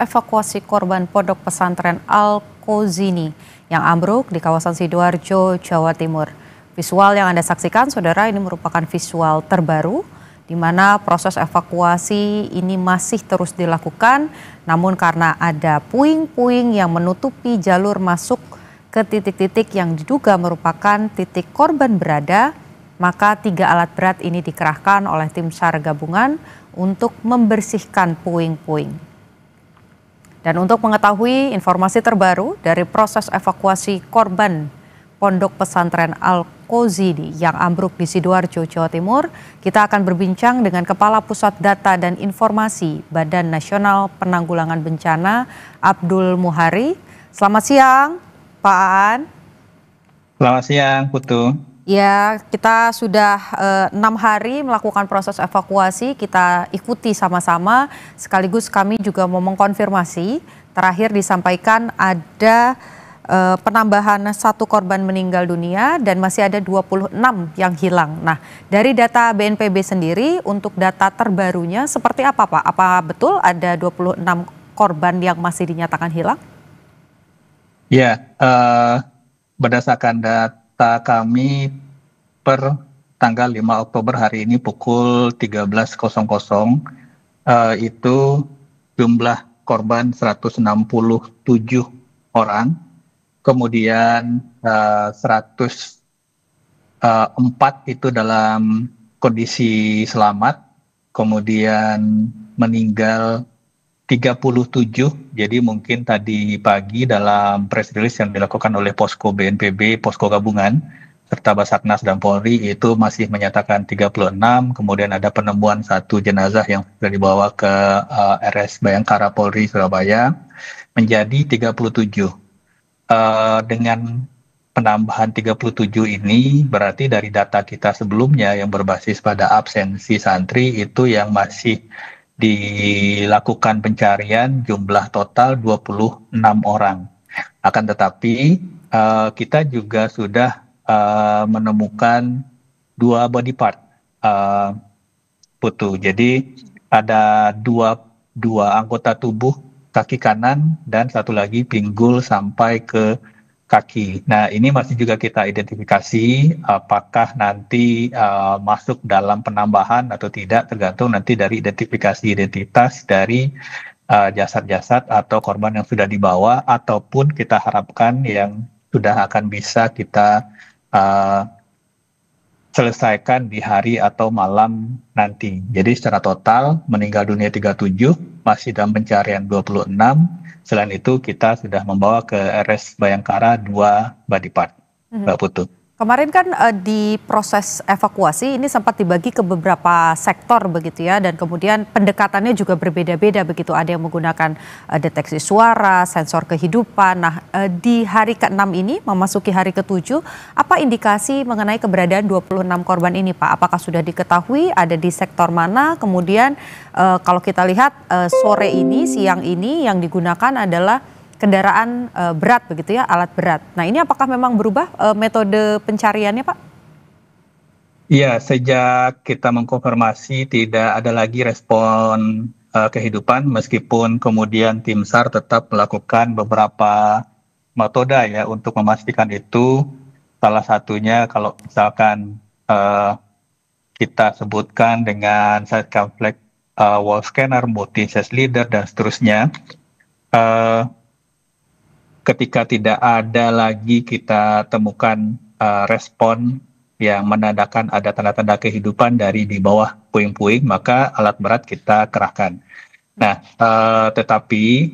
evakuasi korban pondok pesantren Al-Kozini yang ambruk di kawasan Sidoarjo, Jawa Timur. Visual yang Anda saksikan, saudara, ini merupakan visual terbaru di mana proses evakuasi ini masih terus dilakukan, namun karena ada puing-puing yang menutupi jalur masuk ke titik-titik yang diduga merupakan titik korban berada, maka 3 alat berat ini dikerahkan oleh tim SAR gabungan untuk membersihkan puing-puing. Dan untuk mengetahui informasi terbaru dari proses evakuasi korban pondok pesantren Al-Kozini yang ambruk di Sidoarjo, Jawa Timur, kita akan berbincang dengan Kepala Pusat Data dan Informasi Badan Nasional Penanggulangan Bencana, Abdul Muhari. Selamat siang, Pak Aan. Selamat siang, Putu. Ya, kita sudah 6 hari melakukan proses evakuasi, kita ikuti sama-sama, sekaligus kami juga mau mengkonfirmasi, terakhir disampaikan ada penambahan 1 korban meninggal dunia dan masih ada 26 yang hilang. Nah, dari data BNPB sendiri, untuk data terbarunya seperti apa, Pak? Apa betul ada 26 korban yang masih dinyatakan hilang? Ya, berdasarkan data kami per tanggal 5 Oktober hari ini pukul 13.00, itu jumlah korban 167 orang, kemudian 104 itu dalam kondisi selamat, kemudian meninggal 37, jadi mungkin tadi pagi dalam press release yang dilakukan oleh Posko BNPB, Posko Gabungan, serta Basarnas dan Polri itu masih menyatakan 36, kemudian ada penemuan 1 jenazah yang sudah dibawa ke RS Bayangkara Polri Surabaya, menjadi 37. Dengan penambahan 37 ini berarti dari data kita sebelumnya yang berbasis pada absensi santri itu yang masih dilakukan pencarian jumlah total 26 orang. Akan tetapi kita juga sudah menemukan 2 body part, Putu. Jadi ada dua anggota tubuh, kaki kanan dan 1 lagi pinggul sampai ke kaki. Nah, ini masih juga kita identifikasi apakah nanti masuk dalam penambahan atau tidak, tergantung nanti dari identifikasi identitas dari jasad-jasad atau korban yang sudah dibawa, ataupun kita harapkan yang sudah akan bisa kita selesaikan di hari atau malam nanti. Jadi secara total meninggal dunia 37, masih dalam pencarian 26. Selain itu kita sudah membawa ke RS Bayangkara 2 body part, Mbak Putu. Kemarin kan di proses evakuasi ini sempat dibagi ke beberapa sektor begitu ya, dan kemudian pendekatannya juga berbeda-beda begitu. Ada yang menggunakan deteksi suara, sensor kehidupan. Nah, di hari ke-6 ini memasuki hari ke-7, apa indikasi mengenai keberadaan 26 korban ini, Pak? Apakah sudah diketahui ada di sektor mana? Kemudian kalau kita lihat sore ini, siang ini yang digunakan adalah kendaraan berat begitu ya, alat berat. Nah, ini apakah memang berubah metode pencariannya, Pak? Iya, sejak kita mengkonfirmasi tidak ada lagi respon kehidupan, meskipun kemudian tim SAR tetap melakukan beberapa metode ya untuk memastikan itu. Salah satunya kalau misalkan kita sebutkan dengan side conflict wall scanner, multi sense leader dan seterusnya. Ketika tidak ada lagi kita temukan respon yang menandakan ada tanda-tanda kehidupan dari di bawah puing-puing, maka alat berat kita kerahkan. Nah, tetapi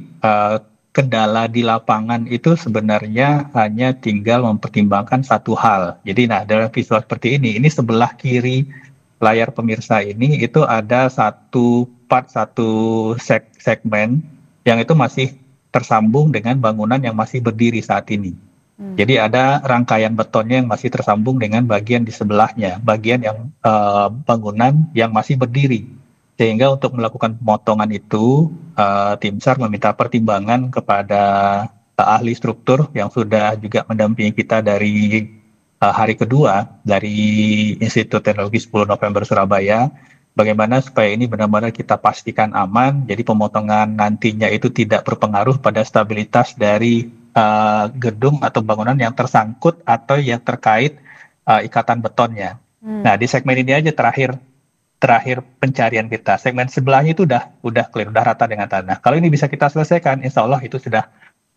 kendala di lapangan itu sebenarnya hanya tinggal mempertimbangkan 1 hal. Jadi, dalam visual seperti ini sebelah kiri layar pemirsa ini itu ada 1 segmen yang itu masih tersambung dengan bangunan yang masih berdiri saat ini. Jadi ada rangkaian betonnya yang masih tersambung dengan bagian di sebelahnya, bagian yang bangunan yang masih berdiri. Sehingga untuk melakukan pemotongan itu, tim SAR meminta pertimbangan kepada ahli struktur yang sudah juga mendampingi kita dari hari kedua dari Institut Teknologi 10 November Surabaya, bagaimana supaya ini benar-benar kita pastikan aman, jadi pemotongan nantinya itu tidak berpengaruh pada stabilitas dari gedung atau bangunan yang tersangkut atau yang terkait ikatan betonnya. Nah, di segmen ini aja terakhir terakhir pencarian kita. Segmen sebelahnya itu udah clear, udah rata dengan tanah. Kalau ini bisa kita selesaikan, insya Allah itu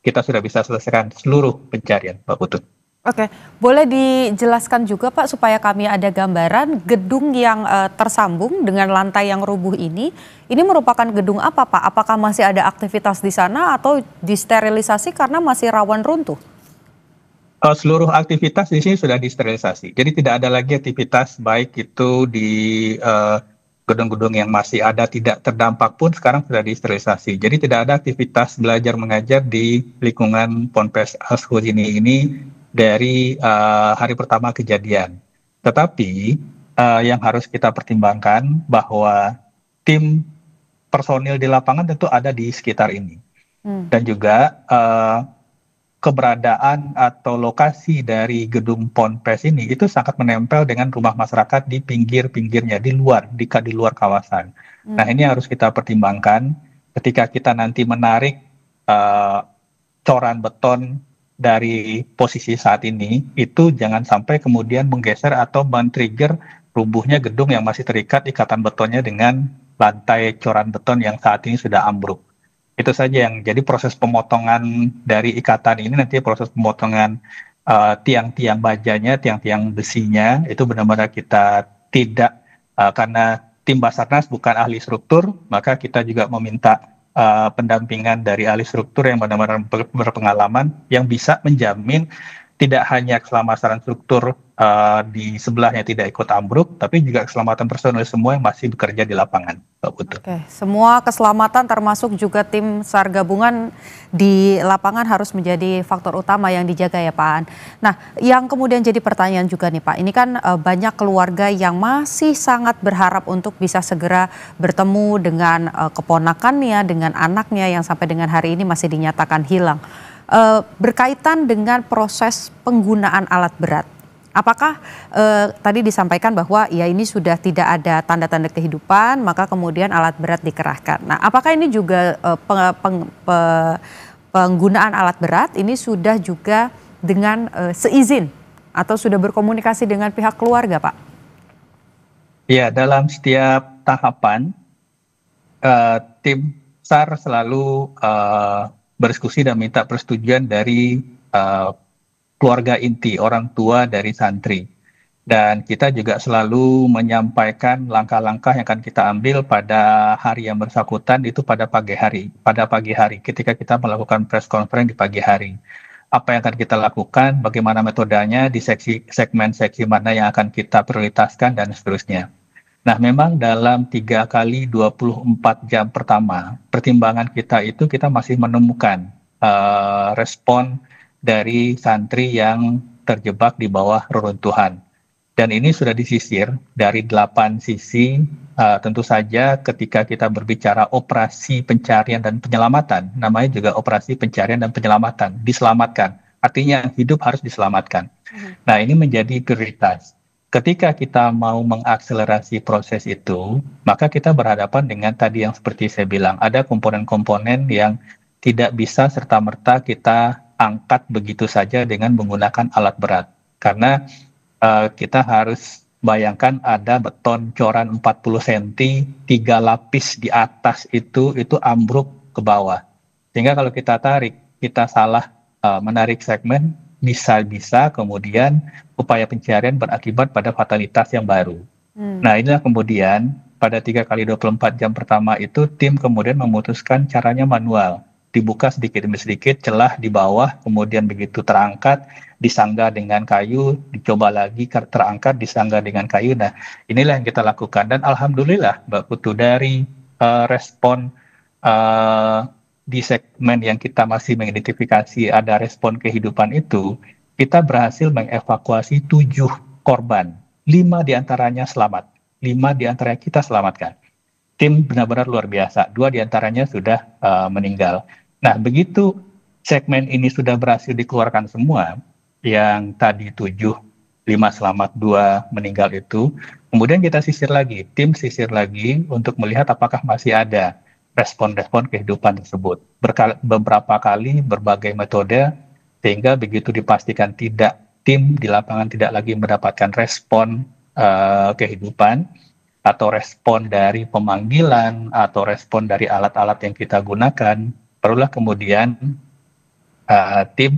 kita sudah bisa selesaikan seluruh pencarian, Pak Putut. Oke, boleh dijelaskan juga Pak supaya kami ada gambaran gedung yang tersambung dengan lantai yang rubuh ini merupakan gedung apa Pak? Apakah masih ada aktivitas di sana atau disterilisasi karena masih rawan runtuh? Seluruh aktivitas di sini sudah disterilisasi. Jadi tidak ada lagi aktivitas baik itu di gedung-gedung yang masih ada tidak terdampak pun sekarang sudah disterilisasi. Jadi tidak ada aktivitas belajar mengajar di lingkungan Ponpes Al-Khouzini ini dari hari pertama kejadian. Tetapi yang harus kita pertimbangkan bahwa tim personil di lapangan tentu ada di sekitar ini. Dan juga keberadaan atau lokasi dari gedung Ponpes ini itu sangat menempel dengan rumah masyarakat di pinggir-pinggirnya, di luar kawasan. Nah, ini harus kita pertimbangkan ketika kita nanti menarik coran beton dari posisi saat ini, itu jangan sampai kemudian menggeser atau men-trigger rubuhnya gedung yang masih terikat ikatan betonnya dengan lantai coran beton yang saat ini sudah ambruk. Itu saja yang jadi proses pemotongan dari ikatan ini, nanti proses pemotongan tiang-tiang bajanya, tiang-tiang besinya itu benar-benar kita tidak karena tim Basarnas bukan ahli struktur, maka kita juga meminta pendampingan dari ahli struktur yang benar-benar berpengalaman yang bisa menjamin tidak hanya keselamatan struktur di sebelahnya tidak ikut ambruk, tapi juga keselamatan personel semua yang masih bekerja di lapangan, Pak Putu. Oke, semua keselamatan termasuk juga tim SAR gabungan di lapangan harus menjadi faktor utama yang dijaga ya Pak Aan. Nah, yang kemudian jadi pertanyaan juga nih Pak, ini kan banyak keluarga yang masih sangat berharap untuk bisa segera bertemu dengan keponakannya, dengan anaknya yang sampai dengan hari ini masih dinyatakan hilang. Berkaitan dengan proses penggunaan alat berat. Apakah tadi disampaikan bahwa ya ini sudah tidak ada tanda-tanda kehidupan, maka kemudian alat berat dikerahkan. Nah, apakah ini juga penggunaan alat berat ini sudah juga dengan seizin atau sudah berkomunikasi dengan pihak keluarga, Pak? Ya, dalam setiap tahapan tim SAR selalu berdiskusi dan minta persetujuan dari keluarga inti, orang tua dari santri. Dan kita juga selalu menyampaikan langkah-langkah yang akan kita ambil pada hari yang bersangkutan itu pada pagi hari. Pada pagi hari ketika kita melakukan press conference di pagi hari. Apa yang akan kita lakukan, bagaimana metodenya, di segmen-seksi mana yang akan kita prioritaskan, dan seterusnya. Nah, memang dalam 3 kali 24 jam pertama, pertimbangan kita itu kita masih menemukan respon dari santri yang terjebak di bawah reruntuhan. Dan ini sudah disisir dari 8 sisi, tentu saja ketika kita berbicara operasi pencarian dan penyelamatan, namanya juga operasi pencarian dan penyelamatan, diselamatkan. Artinya hidup harus diselamatkan. Nah, ini menjadi prioritas. Ketika kita mau mengakselerasi proses itu, maka kita berhadapan dengan tadi yang seperti saya bilang, ada komponen-komponen yang tidak bisa serta-merta kita angkat begitu saja dengan menggunakan alat berat. Karena kita harus bayangkan ada beton coran 40 cm, 3 lapis di atas itu ambruk ke bawah. Sehingga kalau kita tarik, kita salah menarik segmen, bisa-bisa kemudian upaya pencarian berakibat pada fatalitas yang baru. Nah, inilah kemudian pada 3 kali 24 jam pertama itu tim kemudian memutuskan caranya manual. Dibuka sedikit demi sedikit celah di bawah, kemudian begitu terangkat, disanggah dengan kayu, dicoba lagi terangkat, disanggah dengan kayu. Nah, inilah yang kita lakukan. Dan alhamdulillah Mbak Putu, dari respon di segmen yang kita masih mengidentifikasi ada respon kehidupan itu, kita berhasil mengevakuasi 7 korban. 5 diantaranya selamat. 5 diantaranya kita selamatkan. Tim benar-benar luar biasa. 2 diantaranya sudah meninggal. Nah, begitu segmen ini sudah berhasil dikeluarkan semua, yang tadi 7 5 selamat, 2 meninggal itu. Kemudian kita sisir lagi, tim sisir lagi untuk melihat apakah masih ada respon-respon kehidupan tersebut. Beberapa kali berbagai metode sehingga begitu dipastikan tim di lapangan tidak lagi mendapatkan respon kehidupan atau respon dari pemanggilan atau respon dari alat-alat yang kita gunakan, barulah kemudian tim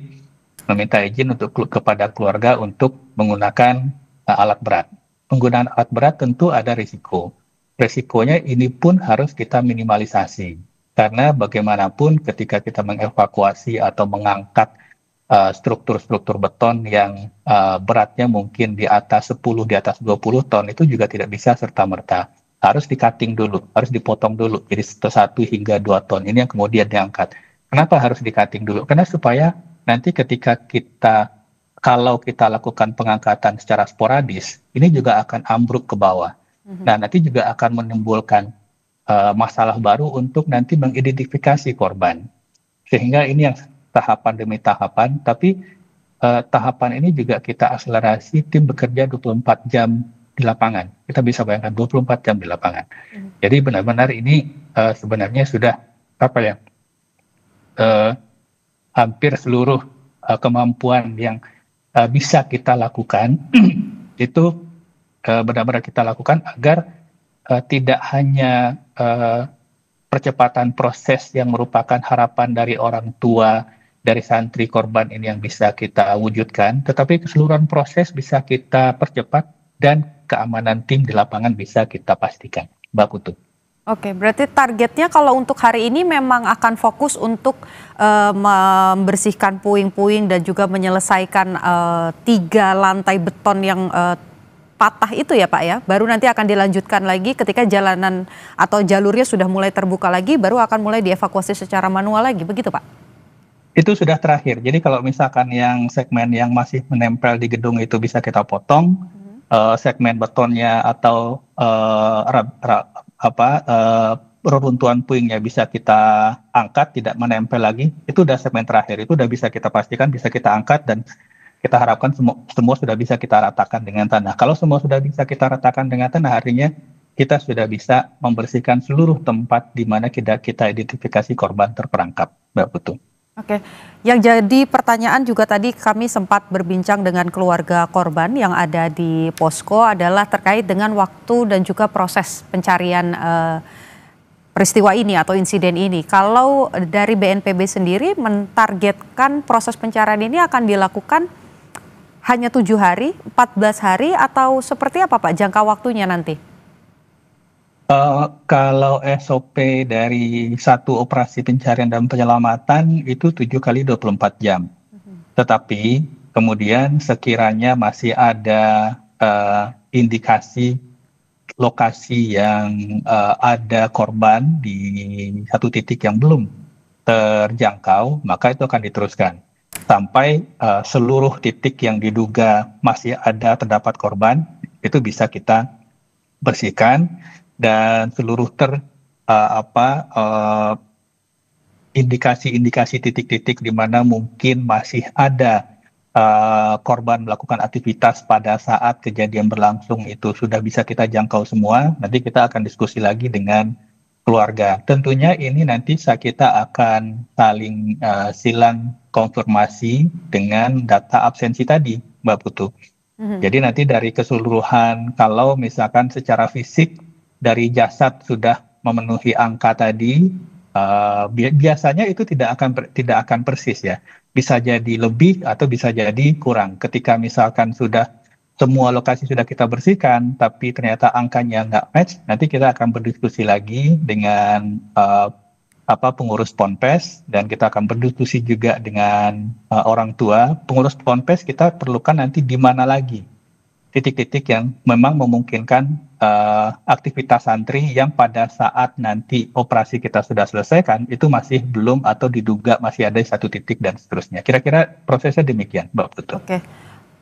meminta izin kepada keluarga untuk menggunakan alat berat. Penggunaan alat berat tentu ada risiko. Risikonya ini pun harus kita minimalisasi. Karena bagaimanapun ketika kita mengevakuasi atau mengangkat struktur-struktur beton yang beratnya mungkin di atas 10, di atas 20 ton, itu juga tidak bisa serta-merta. Harus di-cutting dulu, harus dipotong dulu. Jadi 1 hingga 2 ton ini yang kemudian diangkat. Kenapa harus di-cutting dulu? Karena supaya nanti ketika kalau kita lakukan pengangkatan secara sporadis, ini juga akan ambruk ke bawah. Nah, nanti juga akan menimbulkan masalah baru untuk nanti mengidentifikasi korban. Sehingga ini yang tahapan demi tahapan, tapi tahapan ini juga kita akselerasi, tim bekerja 24 jam di lapangan. Kita bisa bayangkan 24 jam di lapangan. Jadi benar-benar ini sebenarnya sudah hampir seluruh kemampuan yang bisa kita lakukan itu benar-benar kita lakukan agar tidak hanya percepatan proses yang merupakan harapan dari orang tua, dari santri korban ini yang bisa kita wujudkan, tetapi keseluruhan proses bisa kita percepat dan keamanan tim di lapangan bisa kita pastikan, Mbak Putu. Oke, berarti targetnya kalau untuk hari ini memang akan fokus untuk membersihkan puing-puing dan juga menyelesaikan 3 lantai beton yang patah itu ya Pak ya, baru nanti akan dilanjutkan lagi ketika jalanan atau jalurnya sudah mulai terbuka lagi, baru akan mulai dievakuasi secara manual lagi, begitu Pak? Itu sudah terakhir, jadi kalau misalkan yang segmen yang masih menempel di gedung itu bisa kita potong, segmen betonnya atau reruntuhan puingnya bisa kita angkat, tidak menempel lagi, itu udah segmen terakhir, itu udah bisa kita pastikan, bisa kita angkat dan kita harapkan semua sudah bisa kita ratakan dengan tanah. Kalau semua sudah bisa kita ratakan dengan tanah, artinya kita sudah bisa membersihkan seluruh tempat di mana kita identifikasi korban terperangkap, Mbak Putu. Oke, yang jadi pertanyaan juga tadi kami sempat berbincang dengan keluarga korban yang ada di posko adalah terkait dengan waktu dan juga proses pencarian peristiwa ini atau insiden ini. Kalau dari BNPB sendiri mentargetkan proses pencarian ini akan dilakukan hanya 7 hari, 14 hari atau seperti apa Pak jangka waktunya nanti? Kalau SOP dari satu operasi pencarian dan penyelamatan itu 7 kali 24 jam. Tetapi kemudian sekiranya masih ada indikasi lokasi yang ada korban di satu titik yang belum terjangkau, maka itu akan diteruskan sampai seluruh titik yang diduga masih terdapat korban itu bisa kita bersihkan dan seluruh indikasi-indikasi titik-titik di mana mungkin masih ada korban melakukan aktivitas pada saat kejadian berlangsung itu sudah bisa kita jangkau semua. Nanti kita akan diskusi lagi dengan keluarga. Tentunya ini nanti kita akan saling silang konfirmasi dengan data absensi tadi, Mbak Putu. Jadi nanti dari keseluruhan, kalau misalkan secara fisik dari jasad sudah memenuhi angka tadi, biasanya itu tidak akan persis ya. Bisa jadi lebih atau bisa jadi kurang. Ketika misalkan sudah semua lokasi sudah kita bersihkan, tapi ternyata angkanya nggak match, nanti kita akan berdiskusi lagi dengan pengurus Ponpes dan kita akan berdiskusi juga dengan orang tua. Pengurus Ponpes kita perlukan nanti di mana lagi titik-titik yang memang memungkinkan aktivitas santri yang pada saat nanti operasi kita sudah selesaikan itu masih belum atau diduga masih ada satu titik dan seterusnya. Kira-kira prosesnya demikian, Mbak Putu. Oke.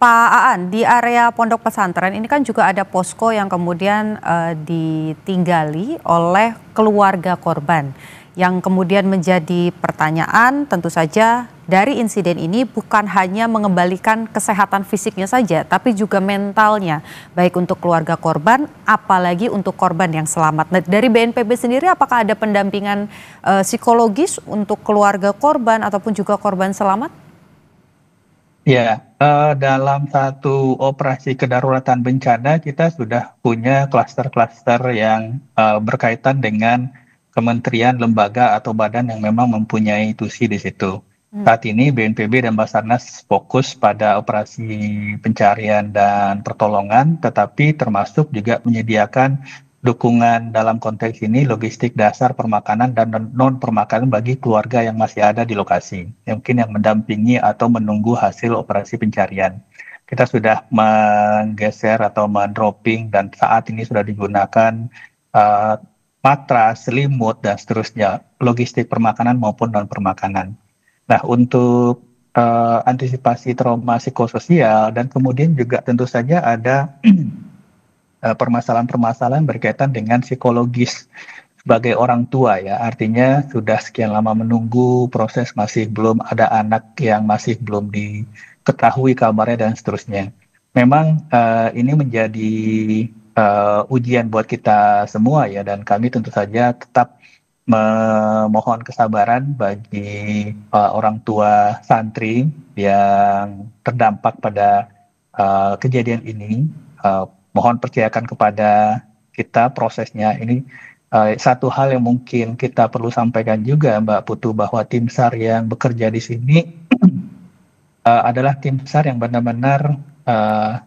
Pak Aan, di area pondok pesantren ini kan juga ada posko yang kemudian ditinggali oleh keluarga korban. Yang kemudian menjadi pertanyaan tentu saja dari insiden ini bukan hanya mengembalikan kesehatan fisiknya saja, tapi juga mentalnya, baik untuk keluarga korban, apalagi untuk korban yang selamat. Nah, dari BNPB sendiri, apakah ada pendampingan psikologis untuk keluarga korban ataupun juga korban selamat? Ya, dalam satu operasi kedaruratan bencana kita sudah punya klaster-klaster yang berkaitan dengan kementerian, lembaga, atau badan yang memang mempunyai tusi di situ. Saat ini BNPB dan Basarnas fokus pada operasi pencarian dan pertolongan, tetapi termasuk juga menyediakan dukungan dalam konteks ini logistik dasar permakanan dan non-permakanan bagi keluarga yang masih ada di lokasi, mungkin yang mendampingi atau menunggu hasil operasi pencarian. Kita sudah menggeser atau mendropping dan saat ini sudah digunakan uh, matras, selimut, dan seterusnya, logistik permakanan maupun non-permakanan. Nah, untuk antisipasi trauma psikososial dan kemudian juga tentu saja ada permasalahan-permasalahan berkaitan dengan psikologis sebagai orang tua ya, artinya sudah sekian lama menunggu proses, masih belum ada anak yang masih belum diketahui kabarnya dan seterusnya. Memang ini menjadi ujian buat kita semua ya, dan kami tentu saja tetap memohon kesabaran bagi orang tua santri yang terdampak pada kejadian ini. Mohon percayakan kepada kita prosesnya. Ini satu hal yang mungkin kita perlu sampaikan juga, Mbak Putu, bahwa tim SAR yang bekerja di sini adalah tim SAR yang benar-benar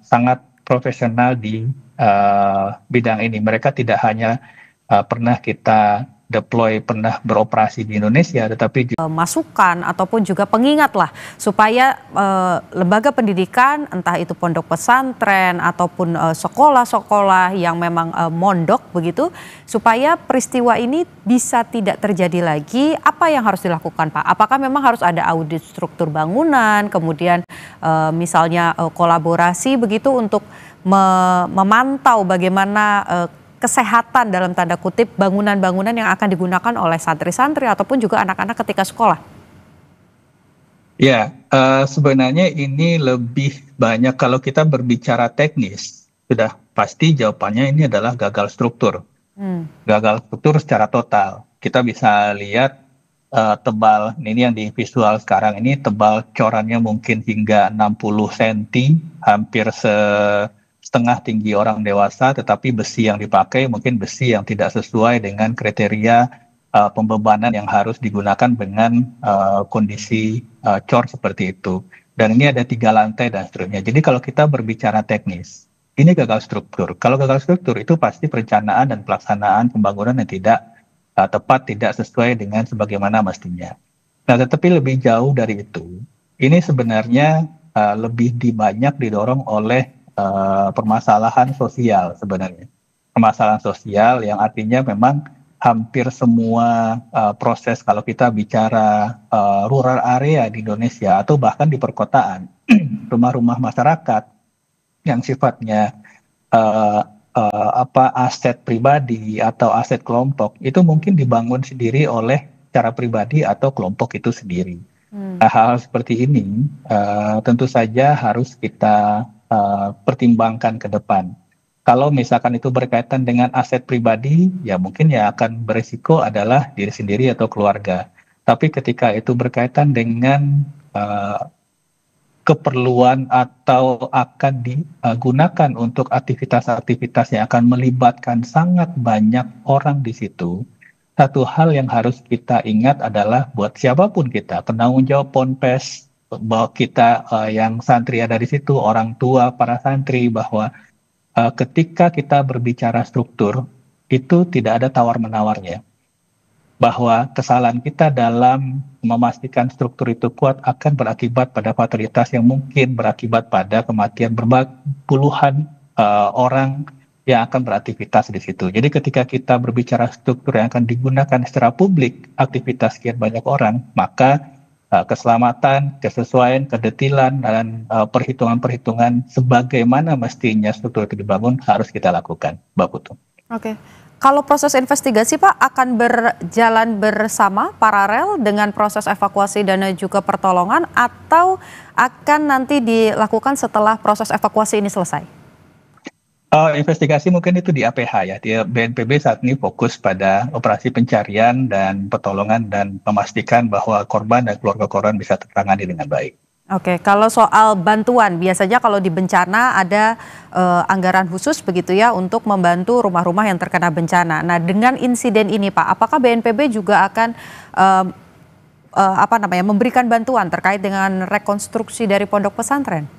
sangat profesional di bidang ini. Mereka tidak hanya pernah kita deploy, pernah beroperasi di Indonesia, tetapi juga Masukan ataupun juga pengingat lah supaya lembaga pendidikan, entah itu pondok pesantren ataupun sekolah-sekolah yang memang mondok begitu, supaya peristiwa ini bisa tidak terjadi lagi. Apa yang harus dilakukan, Pak? Apakah memang harus ada audit struktur bangunan, kemudian misalnya kolaborasi begitu untuk memantau bagaimana kesehatan dalam tanda kutip bangunan-bangunan yang akan digunakan oleh santri-santri ataupun juga anak-anak ketika sekolah? ya, sebenarnya ini lebih banyak kalau kita berbicara teknis, sudah pasti jawabannya ini adalah gagal struktur. Gagal struktur secara total. Kita bisa lihat tebal, ini yang di visual sekarang ini tebal corannya mungkin hingga 60 cm, hampir setengah tinggi orang dewasa, tetapi besi yang dipakai mungkin besi yang tidak sesuai dengan kriteria pembebanan yang harus digunakan dengan kondisi cor seperti itu. Dan ini ada 3 lantai dan seterusnya. Jadi kalau kita berbicara teknis, ini gagal struktur. Kalau gagal struktur itu pasti perencanaan dan pelaksanaan pembangunan yang tidak tepat, tidak sesuai dengan sebagaimana mestinya. Nah, tetapi lebih jauh dari itu, ini sebenarnya lebih banyak didorong oleh permasalahan sosial sebenarnya. Permasalahan sosial yang artinya memang hampir semua proses kalau kita bicara rural area di Indonesia atau bahkan di perkotaan, rumah-rumah masyarakat yang sifatnya aset pribadi atau aset kelompok itu mungkin dibangun sendiri oleh secara pribadi atau kelompok itu sendiri. Hal-hal seperti ini tentu saja harus kita pertimbangkan ke depan. Kalau misalkan itu berkaitan dengan aset pribadi, ya mungkin yang akan berisiko adalah diri sendiri atau keluarga. Tapi ketika itu berkaitan dengan keperluan atau akan digunakan untuk aktivitas-aktivitas yang akan melibatkan sangat banyak orang di situ, satu hal yang harus kita ingat adalah buat siapapun kita, penanggung jawab Ponpes, bahwa kita yang santri ada di situ, orang tua, para santri, bahwa ketika kita berbicara struktur, itu tidak ada tawar-menawarnya. Bahwa kesalahan kita dalam memastikan struktur itu kuat akan berakibat pada fatalitas yang mungkin berakibat pada kematian puluhan orang yang akan beraktivitas di situ. Jadi ketika kita berbicara struktur yang akan digunakan secara publik, aktivitas sekian banyak orang, maka keselamatan, kesesuaian, kedetilan, dan perhitungan-perhitungan sebagaimana mestinya struktur itu dibangun harus kita lakukan, Mbak Putu. Oke. Kalau proses investigasi Pak akan berjalan bersama paralel dengan proses evakuasi dan juga pertolongan atau akan nanti dilakukan setelah proses evakuasi ini selesai? Investigasi mungkin itu di APH ya. BNPB saat ini fokus pada operasi pencarian dan pertolongan dan memastikan bahwa korban dan keluarga korban bisa tertangani dengan baik. Oke, kalau soal bantuan, biasanya kalau di bencana ada anggaran khusus begitu ya untuk membantu rumah-rumah yang terkena bencana. Nah, dengan insiden ini Pak, apakah BNPB juga akan memberikan bantuan terkait dengan rekonstruksi dari pondok pesantren?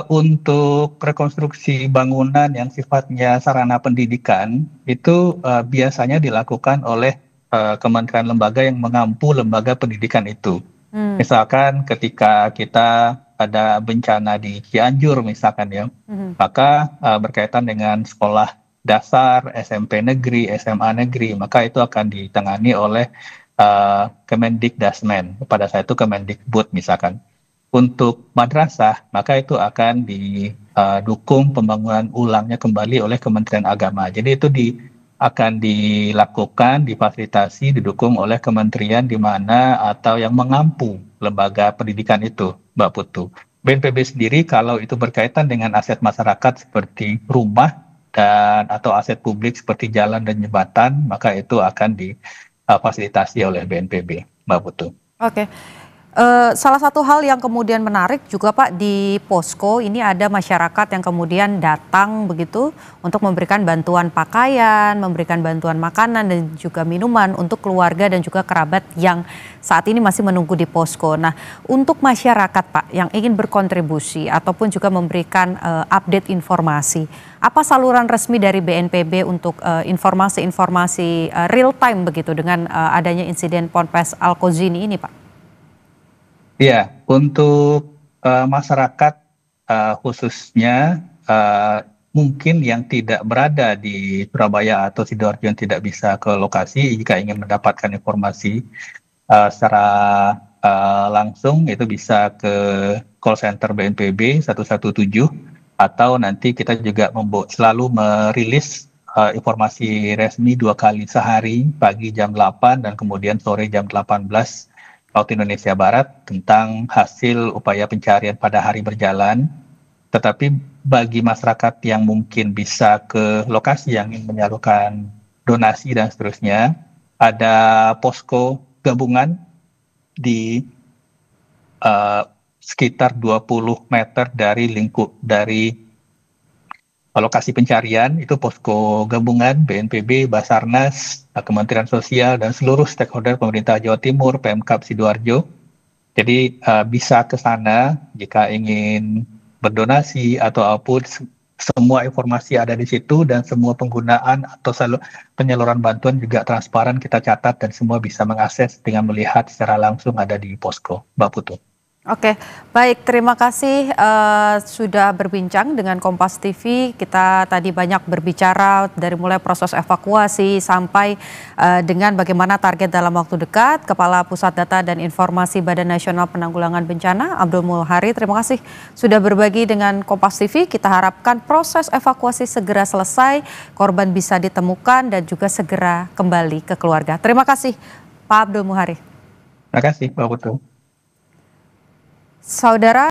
Untuk rekonstruksi bangunan yang sifatnya sarana pendidikan itu biasanya dilakukan oleh kementerian lembaga yang mengampu lembaga pendidikan itu. Misalkan ketika kita ada bencana di Cianjur misalkan ya, maka berkaitan dengan sekolah dasar, SMP negeri, SMA negeri, maka itu akan ditangani oleh Kemendikdasmen, pada saat itu Kemendikbud misalkan. Untuk madrasah, maka itu akan didukung pembangunan ulangnya kembali oleh Kementerian Agama. Jadi itu akan dilakukan, difasilitasi, didukung oleh kementerian di mana atau yang mengampu lembaga pendidikan itu, Mbak Putu. BNPB sendiri kalau itu berkaitan dengan aset masyarakat seperti rumah dan atau aset publik seperti jalan dan jembatan, maka itu akan difasilitasi oleh BNPB, Mbak Putu. Oke. Salah satu hal yang kemudian menarik juga Pak di posko ini ada masyarakat yang kemudian datang begitu untuk memberikan bantuan pakaian, memberikan bantuan makanan dan juga minuman untuk keluarga dan juga kerabat yang saat ini masih menunggu di posko. Nah, untuk masyarakat Pak yang ingin berkontribusi ataupun juga memberikan update informasi, apa saluran resmi dari BNPB untuk informasi-informasi real time begitu dengan adanya insiden Ponpes Al-Kozini ini Pak? Ya, untuk masyarakat khususnya mungkin yang tidak berada di Surabaya atau Sidoarjo yang tidak bisa ke lokasi, jika ingin mendapatkan informasi secara langsung itu bisa ke call center BNPB 117 atau nanti kita juga selalu merilis informasi resmi 2 kali sehari, pagi jam 8 dan kemudian sore jam 18 waktu Indonesia Barat tentang hasil upaya pencarian pada hari berjalan. Tetapi bagi masyarakat yang mungkin bisa ke lokasi yang ingin menyalurkan donasi dan seterusnya, ada posko gabungan di sekitar 20 meter dari lokasi pencarian, itu posko gabungan BNPB, Basarnas, Kementerian Sosial, dan seluruh stakeholder pemerintah Jawa Timur, Pemkab Sidoarjo. Jadi bisa ke sana jika ingin berdonasi atau apapun, semua informasi ada di situ dan semua penggunaan atau penyaluran bantuan juga transparan kita catat dan semua bisa mengakses dengan melihat secara langsung ada di posko, Mbak Putu. Oke, baik. Terima kasih sudah berbincang dengan Kompas TV. Kita tadi banyak berbicara dari mulai proses evakuasi sampai dengan bagaimana target dalam waktu dekat. Kepala Pusat Data dan Informasi Badan Nasional Penanggulangan Bencana, Abdul Muhari, terima kasih sudah berbagi dengan Kompas TV. Kita harapkan proses evakuasi segera selesai, korban bisa ditemukan dan juga segera kembali ke keluarga. Terima kasih, Pak Abdul Muhari. Terima kasih, Mbak Putu. Saudara